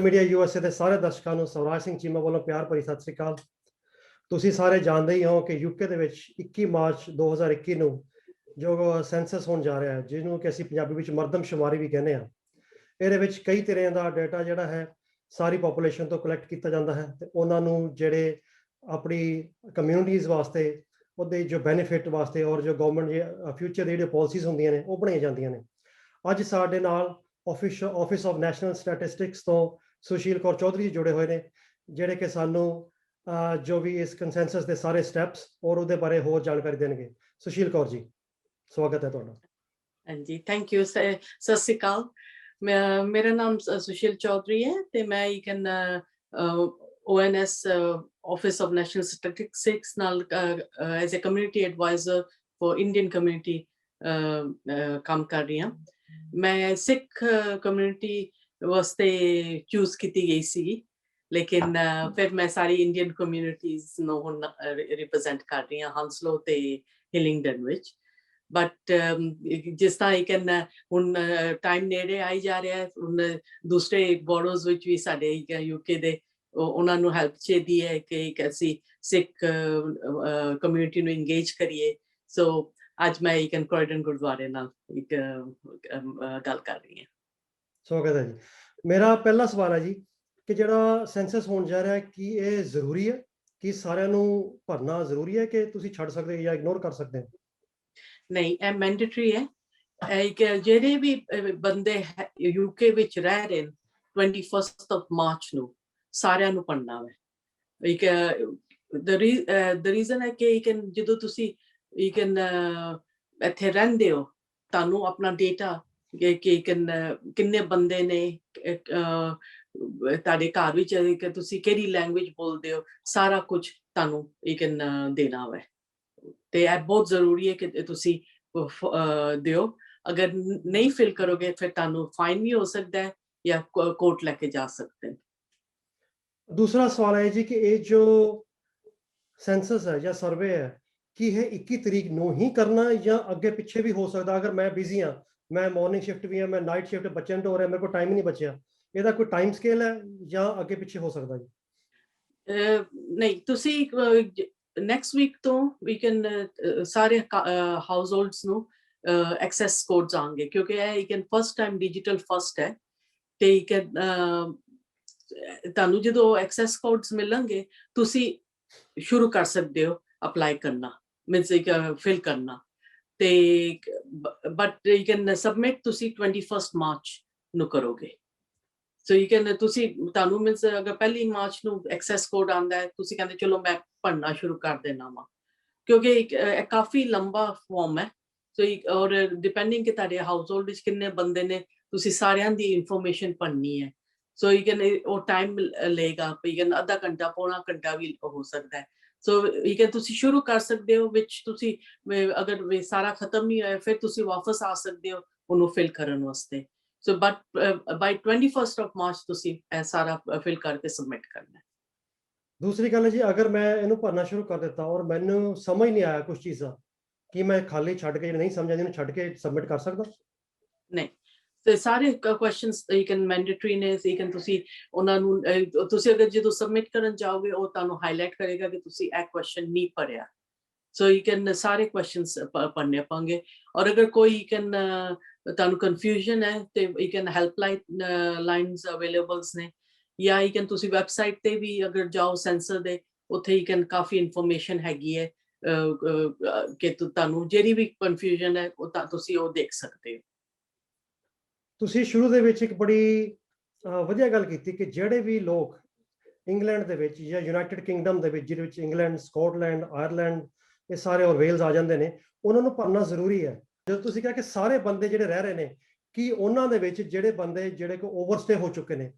Media USA ਦੇ ਸਾਰੇ ਦਰਸ਼ਕਾਂ ਨੂੰ ਸਵਰਾਜ ਸਿੰਘ ਚੀਮਾ ਵੱਲੋਂ ਪਿਆਰ ਭਰੀ ਸਤਿ ਸ੍ਰੀ ਅਕਾਲ। ਤੁਸੀਂ ਸਾਰੇ ਜਾਣਦੇ ਹੀ ਹੋ ਕਿ ਯੂਕੇ ਦੇ ਵਿੱਚ 21 ਮਾਰਚ 2021 ਨੂੰ ਜੋ ਸੈਂਸਸ ਹੋਣ ਜਾ ਰਿਹਾ ਹੈ, ਜਿਹਨੂੰ ਕਿ ਅਸੀਂ ਪੰਜਾਬੀ ਵਿੱਚ ਮਰਦਮਸ਼ੁਮਾਰੀ ਵੀ ਕਹਿੰਦੇ ਹਾਂ। ਇਹਦੇ ਵਿੱਚ ਕਈ ਤਰ੍ਹਾਂ ਦਾ ਡਾਟਾ ਜਿਹੜਾ ਹੈ ਸਾਰੀ ਪੋਪੂਲੇਸ਼ਨ ਤੋਂ ਕਲੈਕਟ ਕੀਤਾ ਜਾਂਦਾ ਹੈ ਤੇ ਉਹਨਾਂ ਨੂੰ ਜਿਹੜੇ ਆਪਣੀ ਕਮਿਊਨਿਟੀਜ਼ ਵਾਸਤੇ ਉਹਦੇ ਜੋ ਬੈਨੀਫਿਟ ਵਾਸਤੇ ਔਰ ਜੋ ਗਵਰਨਮੈਂਟ ਫਿਊਚਰ ਦੀ ਜਿਹੜੀ ਪਾਲਿਸੀਜ਼ ਹੁੰਦੀਆਂ ਨੇ ਉਹ ਬਣਾਈਆਂ ਜਾਂਦੀਆਂ ਨੇ। ਅੱਜ ਸਾਡੇ ਨਾਲ ਆਫਿਸ ਆਫ ਨੈਸ਼ਨਲ ਸਟੈਟਿਸਟਿਕਸ ਤੋਂ ਸੁਸ਼ੀਲ ਕੌਰ ਚੌਧਰੀ ਜੁੜੇ ਹੋਏ ਨੇ, ਜਿਹੜੇ ਕਿ ਸਾਨੂੰ ਜੋ ਵੀ ਇਸ ਕੰਸੈਂਸਸ ਦੇ ਸਾਰੇ ਸਟੈਪਸ ਔਰ ਉਹਦੇ ਬਾਰੇ ਹੋਰ ਜਾਣਕਾਰੀ ਦੇਣਗੇ। ਸੁਸ਼ੀਲ ਕੌਰ ਜੀ, ਸਵਾਗਤ ਹੈ ਤੁਹਾਡਾ। ਹਾਂਜੀ, ਥੈਂਕ ਯੂ। ਸਤਿ ਸ਼੍ਰੀ ਅਕਾਲ। ਮੇਰਾ ਨਾਮ ਸੁਸ਼ੀਲ ਚੌਧਰੀ ਹੈ ਤੇ ਮੈਂ ONS office of national statistics ਨਾਲ as a community adviser for Indian community ਕੰਮ ਕਰ ਰਹੀ ਹਾਂ। ਮੈਂ ਸਿੱਖ ਕਮਿਊਨਿਟੀ ਵਾਸਤੇ ਚੂਜ਼ ਕੀਤੀ ਗਈ ਸੀ, ਲੇਕਿਨ ਫਿਰ ਮੈਂ ਸਾਰੀ ਇੰਡੀਅਨ ਕਮਿਊਨਿਟੀਜ਼ ਨੂੰ ਹੁਣ ਰਿਪਰੈਜ਼ੈਂਟ ਕਰ ਰਹੀ ਹਾਂ ਹੰਸਲੋ ਤੇ ਹਿਲਿੰਗਡਨ ਵਿੱਚ। ਬਟ ਜਿਸ ਤਰ੍ਹਾਂ ਹੁਣ ਟਾਈਮ ਨੇੜੇ ਆਈ ਜਾ ਰਿਹਾ ਹੈ, ਹੁਣ ਦੂਸਰੇ ਬੋਰੋਜ਼ ਵਿੱਚ ਵੀ ਸਾਡੇ ਯੂਕੇ ਦੇ ਉਹਨਾਂ ਨੂੰ ਹੈਲਪ ਚਾਹੀਦੀ ਹੈ ਕਿ ਅਸੀਂ ਸਿੱਖ ਕਮਿਊਨਿਟੀ ਨੂੰ ਇੰਗੇਜ ਕਰੀਏ। ਸੋ ਅੱਜ ਮੈਂ ਕੋਰੀਡਨ ਗੁਰਦੁਆਰੇ ਨਾਲ ਗੱਲ ਕਰ ਰਹੀ ਹਾਂ। ਸਵਾਗਤ ਹੈ ਜੀ। ਮੇਰਾ ਪਹਿਲਾ ਸਵਾਲ ਹੈ ਜੀ ਕਿ ਜਿਹੜਾ ਸੈਂਸਸ ਹੋਣ ਜਾ ਰਿਹਾ ਹੈ, ਕੀ ਇਹ ਜ਼ਰੂਰੀ ਹੈ? ਕਿ ਸਾਰਿਆਂ ਨੂੰ ਭਰਨਾ ਜ਼ਰੂਰੀ ਹੈ ਕਿ ਤੁਸੀਂ ਛੱਡ ਸਕਦੇ ਹੋ ਜਾਂ ਇਗਨੋਰ ਕਰ ਸਕਦੇ ਹੋ? ਨਹੀਂ, ਇਹ ਮੈਂਡੇਟਰੀ ਹੈ। ਜਿਹੜੇ ਵੀ ਬੰਦੇ ਯੂਕੇ ਵਿੱਚ ਰਹਿ ਰਹੇ 21 ਮਾਰਚ ਨੂੰ ਸਾਰਿਆਂ ਨੂੰ ਪੜ੍ਹਨਾ ਹੈ। the reason ਹੈ ਕਿ ਜਦੋਂ ਤੁਸੀਂ ਇੱਥੇ ਰਹਿੰਦੇ ਹੋ, ਤੁਹਾਨੂੰ ਆਪਣਾ ਡੇਟਾ ਕਿ ਕਿੰਨੇ ਬੰਦੇ ਨੇ ਤੁਹਾਡੇ ਘਰ ਵਿੱਚ, ਤੁਸੀਂ ਕਿਹੜੀ ਲੈਂਗੁਏਜ ਬੋਲਦੇ ਹੋ, ਸਾਰਾ ਕੁਝ ਤੁਹਾਨੂੰ ਦੇਣਾ ਹੈ। ਤੇ ਇਹ ਬਹੁਤ ਜ਼ਰੂਰੀ ਹੈ ਕਿ ਤੁਸੀਂ ਦਿਓ। ਅਗਰ ਨਹੀਂ ਫਿਲ ਕਰੋਗੇ ਫਿਰ ਤੁਹਾਨੂੰ ਫਾਈਨ ਵੀ ਹੋ ਸਕਦਾ ਹੈ ਜਾਂ ਕੋਰਟ ਲੈ ਕੇ ਜਾ ਸਕਦੇ ਹੋ। ਦੂਸਰਾ ਸਵਾਲ ਹੈ ਜੀ ਕਿ ਇਹ ਜੋ ਸੈਂਸਸ ਹੈ ਜਾਂ ਸਰਵੇ ਹੈ, ਕੀ ਇਹ 21 ਤਰੀਕ ਨੂੰ ਹੀ ਕਰਨਾ ਜਾਂ ਅੱਗੇ ਪਿੱਛੇ ਵੀ ਹੋ ਸਕਦਾ? ਅਗਰ ਮੈਂ ਬਿਜ਼ੀ ਹਾਂ, ਮੈਂ ਮਾਰਨਿੰਗ ਸ਼ਿਫਟ ਵੀ ਹਾਂ, ਮੈਂ ਨਾਈਟ ਸ਼ਿਫਟ, ਬੱਚਿਆਂ ਨੂੰ ਹੋ ਰਿਹਾ, ਮੇਰੇ ਕੋਲ ਟਾਈਮ ਹੀ ਨਹੀਂ ਬਚਿਆ, ਇਹਦਾ ਕੋਈ ਟਾਈਮ ਸਕੇਲ ਹੈ ਜਾਂ ਅੱਗੇ ਪਿੱਛੇ ਹੋ ਸਕਦਾ ਜੀ? ਨਹੀਂ, ਤੁਸੀਂ ਨੈਕਸਟ ਵੀਕ ਤੋਂ ਸਾਰੇ ਹਾਊਸ ਹੋਲਡਸ ਨੂੰ ਐਕਸੈਸ ਕੋਡਸ ਆਉਣਗੇ, ਕਿਉਂਕਿ ਇਹ ਫਸਟ ਟਾਈਮ ਡਿਜੀਟਲ ਫਸਟ ਹੈ। ਤੇ ਤੁਹਾਨੂੰ ਜਦੋਂ ਐਕਸੈਸ ਕੋਡਸ ਮਿਲਣਗੇ ਤੁਸੀਂ ਸ਼ੁਰੂ ਕਰ ਸਕਦੇ ਹੋ ਅਪਲਾਈ ਕਰਨਾ, ਮੀਨਸ ਫਿਲ ਕਰਨਾ। ਤੇ ਬਟ ਸਬਮਿਟ ਤੁਸੀਂ 21 ਮਾਰਚ ਨੂੰ ਕਰੋਗੇ। ਸੋ ਤੁਹਾਨੂੰ ਮੀਨਸ ਅਗਰ 1 ਮਾਰਚ ਨੂੰ ਐਕਸੈਸ ਕੋਡ ਆਉਂਦਾ ਹੈ, ਤੁਸੀਂ ਕਹਿੰਦੇ ਚਲੋ ਮੈਂ ਪੜ੍ਹਨਾ ਸ਼ੁਰੂ ਕਰ ਦੇਣਾ ਵਾ, ਕਿਉਂਕਿ ਕਾਫੀ ਲੰਬਾ ਫਾਰਮ ਹੈ। ਸੋ ਔਰ ਡਿਪੈਂਡਿੰਗ ਕਿ ਤੁਹਾਡੇ ਹਾਊਸ ਹੋਲਡ ਵਿੱਚ ਕਿੰਨੇ ਬੰਦੇ ਨੇ, ਤੁਸੀਂ ਸਾਰਿਆਂ ਦੀ ਇਨਫੋਰਮੇਸ਼ਨ ਪੜ੍ਹਨੀ ਹੈ। ਸੋ ਉਹ ਟਾਈਮ ਲਏਗਾ, ਅੱਧਾ ਘੰਟਾ, ਪੌਣਾ ਘੰਟਾ ਵੀ ਹੋ ਸਕਦਾ ਹੈ। ਸੋ ਤੁਸੀਂ ਸ਼ੁਰੂ ਕਰ ਸਕਦੇ ਹੋ ਵਿੱਚ, ਤੁਸੀਂ ਅਗਰ ਸਾਰਾ ਖਤਮ ਨਹੀਂ ਹੋਇਆ ਫਿਰ ਤੁਸੀਂ ਵਾਪਸ ਆ ਸਕਦੇ ਹੋ ਉਹਨੂੰ ਫਿਲ ਕਰਨ ਵਾਸਤੇ। ਸੋ ਬਟ ਬਾਈ 21 ਮਾਰਚ ਤੁਸੀਂ ਇਹ ਸਾਰਾ ਫਿਲ ਕਰਕੇ ਸਬਮਿਟ ਕਰਨਾ। ਦੂਸਰੀ ਗੱਲ ਹੈ ਜੀ, ਅਗਰ ਮੈਂ ਇਹਨੂੰ ਭਰਨਾ ਸ਼ੁਰੂ ਕਰ ਦਿੱਤਾ ਔਰ ਮੈਨੂੰ ਸਮਝ ਨਹੀਂ ਆਇਆ ਕੁਝ ਚੀਜ਼ਾਂ, ਕੀ ਮੈਂ ਖਾਲੀ ਛੱਡ ਕੇ, ਨਹੀਂ ਸਮਝ ਆਉਂਦੀ ਇਹਨੂੰ ਛੱਡ ਕੇ ਸਬਮਿਟ ਕਰ ਸਕਦਾ? ਨਹੀਂ, ਤੇ ਸਾਰੇ ਕੁਐਸਚਨਸ ਮੈਂਡੇਟਰੀ ਨੇ। ਤੁਸੀਂ ਉਹਨਾਂ ਨੂੰ ਤੁਸੀਂ ਅਗਰ ਜਦੋਂ ਸਬਮਿਟ ਕਰਨ ਜਾਓਗੇ ਉਹ ਤੁਹਾਨੂੰ ਹਾਈਲਾਈਟ ਕਰੇਗਾ ਕਿ ਤੁਸੀਂ ਇਹ ਕੁਐਸਚਨ ਨਹੀਂ ਪੜ੍ਹਿਆ। ਸੋ ਸਾਰੇ ਕੁਐਸਚਨਸ ਪੜ੍ਹਨੇ ਪਾਂਗੇ। ਔਰ ਅਗਰ ਕੋਈ ਤੁਹਾਨੂੰ ਕਨਫਿਊਜ਼ਨ ਹੈ ਤੇ ਹੈਲਪ ਲਾਈਨਸ ਅਵੇਲੇਬਲਸ ਨੇ, ਜਾਂ ਤੁਸੀਂ ਵੈਬਸਾਈਟ ਤੇ ਵੀ ਅਗਰ ਜਾਓ ਸੈਂਸਰ ਦੇ, ਉੱਥੇ ਕਾਫੀ ਇਨਫੋਰਮੇਸ਼ਨ ਹੈਗੀ ਹੈ ਕਿ ਤੁਹਾਨੂੰ ਜਿਹੜੀ ਵੀ ਕਨਫਿਊਜ਼ਨ ਹੈ ਤੁਸੀਂ ਉਹ ਦੇਖ ਸਕਦੇ ਹੋ। ਤੁਸੀਂ ਸ਼ੁਰੂ ਦੇ ਵਿੱਚ ਇੱਕ ਬੜੀ ਵਧੀਆ ਗੱਲ ਕੀਤੀ ਕਿ ਜਿਹੜੇ ਵੀ ਲੋਕ ਇੰਗਲੈਂਡ ਦੇ ਵਿੱਚ ਜਾਂ ਯੂਨਾਈਟਿਡ ਕਿੰਗਡਮ ਦੇ ਵਿੱਚ, ਜਿਹਦੇ ਵਿੱਚ ਇੰਗਲੈਂਡ, ਸਕਾਟਲੈਂਡ, ਆਇਰਲੈਂਡ ਇਹ ਸਾਰੇ ਔਰ ਵੇਲਸ ਆ ਜਾਂਦੇ ਨੇ, ਉਹਨਾਂ ਨੂੰ ਭਰਨਾ ਜ਼ਰੂਰੀ ਹੈ। ਜਦੋਂ ਤੁਸੀਂ ਕਿਹਾ ਕਿ ਸਾਰੇ ਬੰਦੇ ਜਿਹੜੇ ਰਹਿ ਰਹੇ ਨੇ, ਕਿ ਉਹਨਾਂ ਦੇ ਵਿੱਚ ਜਿਹੜੇ ਬੰਦੇ ਜਿਹੜੇ ਕੋ ਓਵਰਸਟੇ ਹੋ ਚੁੱਕੇ ਨੇ,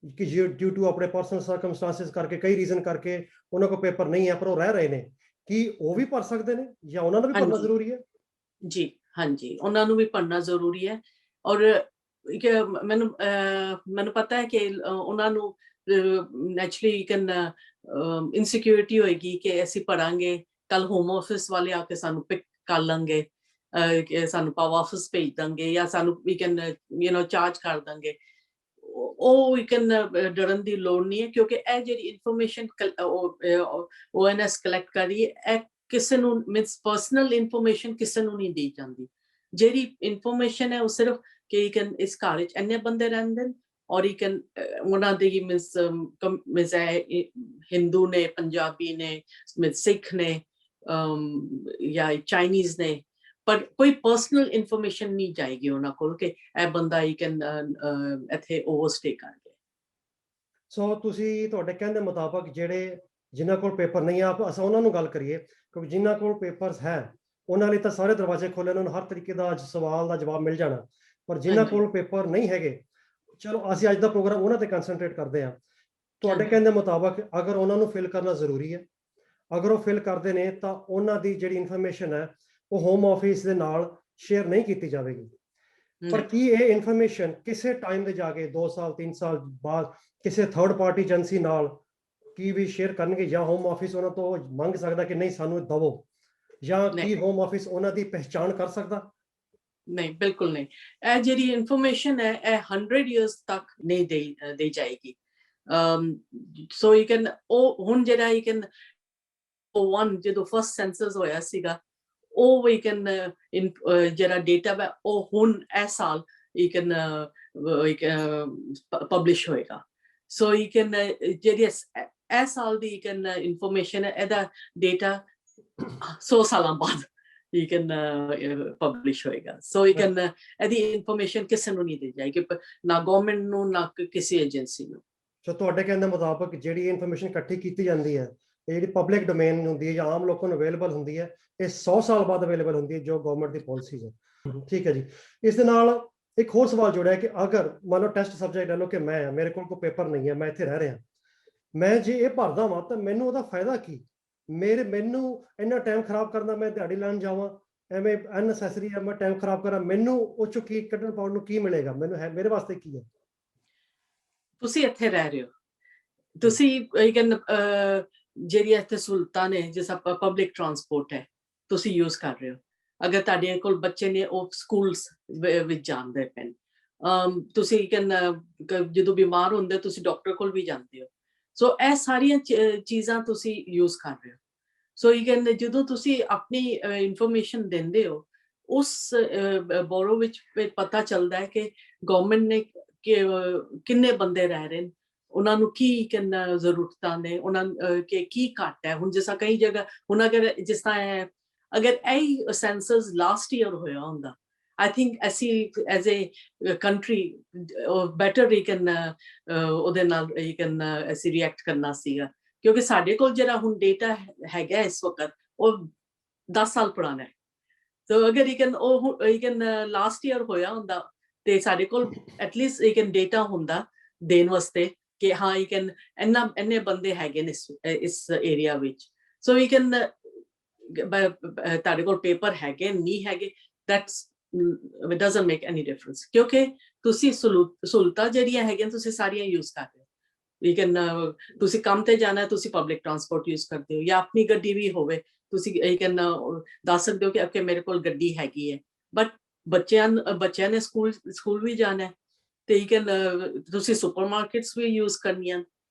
ਕਿ ਡਿਊ ਟੂ ਆਪਣੇ ਪਰਸਨਲ ਸਰਕਮਸਟੈਂਸਿਸ ਕਰਕੇ, ਕਈ ਰੀਜ਼ਨ ਕਰਕੇ ਉਹਨਾਂ ਕੋਲ ਪੇਪਰ ਨਹੀਂ ਹੈ ਪਰ ਉਹ ਰਹਿ ਰਹੇ ਨੇ, ਕੀ ਉਹ ਵੀ ਭਰ ਸਕਦੇ ਨੇ ਜਾਂ ਉਹਨਾਂ ਨੂੰ ਵੀ ਭਰਨਾ ਜ਼ਰੂਰੀ ਹੈ? ਜੀ ਹਾਂਜੀ, ਉਹਨਾਂ ਨੂੰ ਵੀ ਭਰਨਾ ਜ਼ਰੂਰੀ ਹੈ। ਔਰ ਮੈਨੂੰ ਪਤਾ ਹੈ ਕਿ ਉਹਨਾਂ ਨੂੰ ਨੈਚੁਰਲੀ ਇਨਸਿਕਿਉਰਿਟੀ ਹੋਏਗੀ ਕਿ ਅਸੀਂ ਪੜਾਂਗੇ, ਕੱਲ ਹੋਮ ਆਫਿਸ ਵਾਲੇ ਆ ਕੇ ਸਾਨੂੰ ਪਿਕ ਕਰ ਲਾਂਗੇ, ਸਾਨੂੰ ਵਾਪਸ ਭੇਜ ਦਾਂਗੇ ਜਾਂ ਸਾਨੂੰ ਚਾਰਜ ਕਰ ਦਾਂਗੇ। ਉਹ ਇਕਨ ਡਰਨ ਦੀ ਲੋੜ ਨਹੀਂ ਹੈ, ਕਿਉਂਕਿ ਇਹ ਜਿਹੜੀ ਇਨਫੋਰਮੇਸ਼ਨ ONS ਕਲੈਕਟ ਕਰ ਰਹੀ ਹੈ, ਇਹ ਕਿਸੇ ਨੂੰ ਮੀਨਸ ਪਰਸਨਲ ਇਨਫੋਰਮੇਸ਼ਨ ਕਿਸੇ ਨੂੰ ਨਹੀਂ ਦੀ ਜਾਂਦੀ। ਜਿਹੜੀ ਇਨਫੋਰਮੇਸ਼ਨ ਹੈ ਉਹ ਸਿਰਫ ਕਿ ਇਕਨ ਇਸ ਘਰ ਵਿੱਚ ਇੰਨੇ ਬੰਦੇ ਰਹਿੰਦੇ ਨੇ, ਔਰ ਇਕਨ ਉਹਨਾਂ ਦੀ ਮੀਨਸ ਹਿੰਦੂ ਨੇ, ਪੰਜਾਬੀ ਨੇ, ਸਿੱਖ ਨੇ ਜਾਂ ਚਾਈਨੀਜ਼ ਨੇ, ਪਰ ਕੋਈ ਪਰਸਨਲ ਇਨਫੋਰਮੇਸ਼ਨ ਨਹੀਂ ਜਾਏਗੀ ਉਹਨਾਂ ਕੋਲ ਕਿ ਇਹ ਬੰਦਾ ਇਕਨ ਇੱਥੇ ਓਵਰਸਟੇ ਕਰ ਗਿਆ। ਸੋ ਤੁਸੀਂ ਤੁਹਾਡੇ ਕਹਿੰਦੇ ਮੁਤਾਬਕ ਜਿਹੜੇ ਜਿਨ੍ਹਾਂ ਕੋਲ ਪੇਪਰ ਨਹੀਂ ਆ, ਆਪਾਂ ਉਹਨਾਂ ਨੂੰ ਗੱਲ ਕਰੀਏ, ਕਿਉਂਕਿ ਜਿਨ੍ਹਾਂ ਕੋਲ ਪੇਪਰਸ ਹੈ ਉਹਨਾਂ ਲਈ ਤਾਂ ਸਾਰੇ ਦਰਵਾਜ਼ੇ ਖੋਲੇ, ਉਹਨਾਂ ਨੂੰ ਹਰ ਤਰੀਕੇ ਦਾ ਸਵਾਲ ਦਾ ਜਵਾਬ ਮਿਲ ਜਾਣਾ, ਪਰ ਜਿਨ੍ਹਾਂ ਕੋਲ ਪੇਪਰ ਨਹੀਂ ਹੈਗੇ, ਚਲੋ ਅਸੀਂ ਅੱਜ ਦਾ ਪ੍ਰੋਗਰਾਮ ਉਹਨਾਂ ਤੇ ਕੰਸਨਟਰੇਟ ਕਰਦੇ ਹਾਂ। ਤੁਹਾਡੇ ਕਹਿੰਦੇ ਮੁਤਾਬਕ ਅਗਰ ਉਹਨਾਂ ਨੂੰ ਫਿਲ ਕਰਨਾ ਜ਼ਰੂਰੀ ਹੈ, ਅਗਰ ਉਹ ਫਿਲ ਕਰਦੇ ਨੇ ਤਾਂ ਉਹਨਾਂ ਦੀ ਜਿਹੜੀ ਇਨਫੋਰਮੇਸ਼ਨ ਹੈ ਉਹ ਹੋਮ ਆਫਿਸ ਦੇ ਨਾਲ ਸ਼ੇਅਰ ਨਹੀਂ ਕੀਤੀ ਜਾਵੇਗੀ। ਪਰ ਕੀ ਇਹ ਇਨਫੋਰਮੇਸ਼ਨ ਕਿਸੇ ਟਾਈਮ ਦੇ ਜਾ ਕੇ 2 ਸਾਲ 3 ਸਾਲ ਬਾਅਦ ਕਿਸੇ ਥਰਡ ਪਾਰਟੀ ਏਜੰਸੀ ਨਾਲ ਕੀ ਵੀ ਸ਼ੇਅਰ ਕਰਨਗੇ, ਜਾਂ ਹੋਮ ਆਫਿਸ ਉਹਨਾਂ ਤੋਂ ਮੰਗ ਸਕਦਾ ਕਿ ਨਹੀਂ ਸਾਨੂੰ ਦਵੋ, ਜਾਂ ਕੀ ਹੋਮ ਆਫਿਸ ਉਹਨਾਂ ਦੀ ਪਹਿਚਾਣ ਕਰ ਸਕਦਾ? ਨਹੀਂ, ਬਿਲਕੁਲ ਨਹੀਂ। ਇਹ ਜਿਹੜੀ ਇਨਫੋਰਮੇਸ਼ਨ ਹੈ ਇਹ 100 years ਤੱਕ ਨਹੀਂ ਦੇ ਜਾਏਗੀ। ਸੋ ਯੂ ਕੈਨ ਉਹ ਹੁਣ ਜਿਹੜਾ ਯੂ ਕੈਨ ਜਦੋਂ ਫਸਟ ਸੈਂਸਸ ਹੋਇਆ ਸੀਗਾ, ਉਹ ਵੀ ਕੈਨ ਜਿਹੜਾ ਡੇਟਾ ਹੈ ਉਹ ਹੁਣ ਇਹ ਸਾਲ ਯੂ ਕੈਨ ਪਬਲਿਸ਼ ਹੋਏਗਾ। ਸੋ ਯੂ ਕੈਨ ਜਿਹੜੀ ਇਹ ਸਾਲ ਦੀ ਯੂ ਕੈਨ ਇਨਫੋਰਮੇਸ਼ਨ ਹੈ, ਇਹਦਾ ਡੇਟਾ 100 ਸਾਲਾਂ ਬਾਅਦ you can publish ਹੋਏਗਾ। So you can ਇਹਦੀ ਇਨਫੋਰਮੇਸ਼ਨ ਕਿਸੇ ਨੂੰ ਨਹੀਂ ਦੇ ਜਾਏਗੀ, ਨਾ ਗਵਰਨਮੈਂਟ ਨੂੰ ਨਾ ਕਿਸੇ ਏਜੰਸੀ ਨੂੰ। ਸੋ ਤੁਹਾਡੇ ਕਹਿਣ ਦੇ ਮੁਤਾਬਕ ਜਿਹੜੀ ਇਨਫੋਰਮੇਸ਼ਨ ਇਕੱਠੀ ਕੀਤੀ ਜਾਂਦੀ ਹੈ, ਇਹ ਜਿਹੜੀ ਪਬਲਿਕ ਡੋਮੇਨ ਹੁੰਦੀ ਹੈ ਜਾਂ ਆਮ ਲੋਕਾਂ ਨੂੰ ਅਵੇਲੇਬਲ ਹੁੰਦੀ ਹੈ, ਇਹ 100 ਸਾਲ ਬਾਅਦ ਅਵੇਲੇਬਲ ਹੁੰਦੀ ਹੈ ਜੋ ਗਵਰਨਮੈਂਟ ਦੀ ਪਾਲਿਸੀਜ਼ ਹੈ। ਠੀਕ ਹੈ ਜੀ। ਇਸ ਦੇ ਨਾਲ ਇੱਕ ਹੋਰ ਸਵਾਲ ਜੁੜਿਆ ਕਿ ਅਗਰ ਮੰਨ ਲਓ ਟੈਸਟ ਸਬਜੈਕਟ ਲੈ ਲਓ ਕਿ ਮੈਂ ਮੇਰੇ ਕੋਲ ਕੋਈ ਪੇਪਰ ਨਹੀਂ ਹੈ, ਮੈਂ ਇੱਥੇ ਰਹਿ ਰਿਹਾ, ਮੈਂ ਜੇ ਇਹ ਭਰਦਾ ਵਾਂ ਤਾਂ ਮੈਨੂੰ ਉਹਦਾ ਫਾਇਦਾ ਕੀ? ਮੈਨੂੰ ਇੰਨਾ ਟਾਈਮ ਖਰਾਬ ਕਰਨਾ, ਮੈਂ ਦਿਹਾੜੀ ਲਾਉਣ ਜਾਵਾਂ, ਐਵੇਂ ਅਨਨੈਸੈਸਰੀ ਹੈ, ਮੈਂ ਟਾਈਮ ਖਰਾਬ ਕਰਾਂ, ਮੈਨੂੰ ਉਹ ਚੋਂ ਕੀ ਕੱਢਣ ਪਾਉਣ ਨੂੰ ਕੀ ਮਿਲੇਗਾ? ਮੈਨੂੰ ਹੈ ਮੇਰੇ ਵਾਸਤੇ ਕੀ ਹੈ? ਤੁਸੀਂ ਇੱਥੇ ਰਹਿ ਰਹੇ ਹੋ, ਤੁਸੀਂ ਜਿਹੜੀ ਇੱਥੇ ਸਹੂਲਤਾਂ ਨੇ, ਜਿਸ ਤਰ੍ਹਾਂ ਪਬਲਿਕ ਟਰਾਂਸਪੋਰਟ ਹੈ, ਤੁਸੀਂ ਯੂਜ਼ ਕਰ ਰਹੇ ਹੋ। ਅਗਰ ਤੁਹਾਡੇ ਕੋਲ ਬੱਚੇ ਨੇ ਉਹ ਸਕੂਲਸ ਵਿੱਚ ਜਾਂਦੇ ਪੈਣ, ਤੁਸੀਂ ਜਦੋਂ ਬਿਮਾਰ ਹੁੰਦੇ ਤੁਸੀਂ ਡਾਕਟਰ ਕੋਲ ਵੀ ਜਾਂਦੇ ਹੋ। ਸੋ ਇਹ ਸਾਰੀਆਂ ਚੀਜ਼ਾਂ ਤੁਸੀਂ ਯੂਜ਼ ਕਰ ਰਹੇ ਹੋ। ਸੋ ਜਦੋਂ ਤੁਸੀਂ ਆਪਣੀ ਇਨਫੋਰਮੇਸ਼ਨ ਦਿੰਦੇ ਹੋ, ਉਸ ਬੋਰੋ ਵਿੱਚ ਪਤਾ ਚੱਲਦਾ ਹੈ ਕਿ ਗਵਰਨਮੈਂਟ ਨੇ ਕਿੰਨੇ ਬੰਦੇ ਰਹਿ ਰਹੇ ਨੇ, ਉਹਨਾਂ ਨੂੰ ਕੀ ਜ਼ਰੂਰਤਾਂ ਨੇ, ਉਹਨਾਂ ਕੀ ਘੱਟ ਹੈ। ਹੁਣ ਜਿਸ ਤਰ੍ਹਾਂ ਕਈ ਜਗ੍ਹਾ ਹੁਣ ਅਗਰ ਜਿਸ ਤਰ੍ਹਾਂ ਅਗਰ ਇਹ ਸੈਂਸਸ ਲਾਸਟ ਈਅਰ ਹੋਇਆ ਹੁੰਦਾ, I think ਅਸੀਂ ਐਜ਼ ਏ ਕੰਟਰੀ ਬੈਟਰ ਉਹਦੇ ਨਾਲ ਅਸੀਂ ਰਿਐਕਟ ਕਰਨਾ ਸੀਗਾ, ਕਿਉਂਕਿ ਸਾਡੇ ਕੋਲ ਜਿਹੜਾ ਹੁਣ ਡੇਟਾ ਹੈਗਾ ਇਸ ਵਕਤ ਉਹ 10 ਸਾਲ ਪੁਰਾਣਾ ਹੈ। ਸੋ ਅਗਰ ਉਹ ਲਾਸਟ ਈਅਰ ਹੋਇਆ ਹੁੰਦਾ ਤੇ ਸਾਡੇ ਕੋਲ ਐਟਲੀਸਟ ਡੇਟਾ ਹੁੰਦਾ ਦੇਣ ਵਾਸਤੇ ਕਿ ਹਾਂ ਇੰਨੇ ਬੰਦੇ ਹੈਗੇ ਨੇ ਇਸ ਏਰੀਆ ਵਿੱਚ। ਸੋ ਤੁਹਾਡੇ ਕੋਲ ਪੇਪਰ ਹੈਗੇ ਨਹੀਂ ਹੈਗੇ, it doesn't make any difference, ਕਿਉਂਕਿ ਤੁਸੀਂ ਸਹੂਲਤਾਂ ਜਿਹੜੀਆਂ ਹੈਗੀਆਂ ਤੁਸੀਂ ਸਾਰੀਆਂ ਯੂਜ਼ ਕਰ ਰਹੇ ਹੋ। ਤੁਸੀਂ ਕੰਮ ਤੇ ਜਾਣਾ, ਤੁਸੀਂ ਪਬਲਿਕ ਟਰਾਂਸਪੋਰਟ ਯੂਜ਼ ਕਰਦੇ ਹੋ, ਜਾਂ ਆਪਣੀ ਗੱਡੀ ਵੀ ਹੋਵੇ, ਤੁਸੀਂ ਦੱਸ ਸਕਦੇ ਹੋ ਕਿ ਮੇਰੇ ਕੋਲ ਗੱਡੀ ਹੈਗੀ ਹੈ। ਬਟ ਬੱਚਿਆਂ ਨੇ ਸਕੂਲ ਵੀ ਜਾਣਾ, ਤੇ ਤੁਸੀਂ ਸੁਪਰਮਾਰਕੀਟਸ ਵੀ ਯੂਜ਼ ਕਰਨੀਆਂ।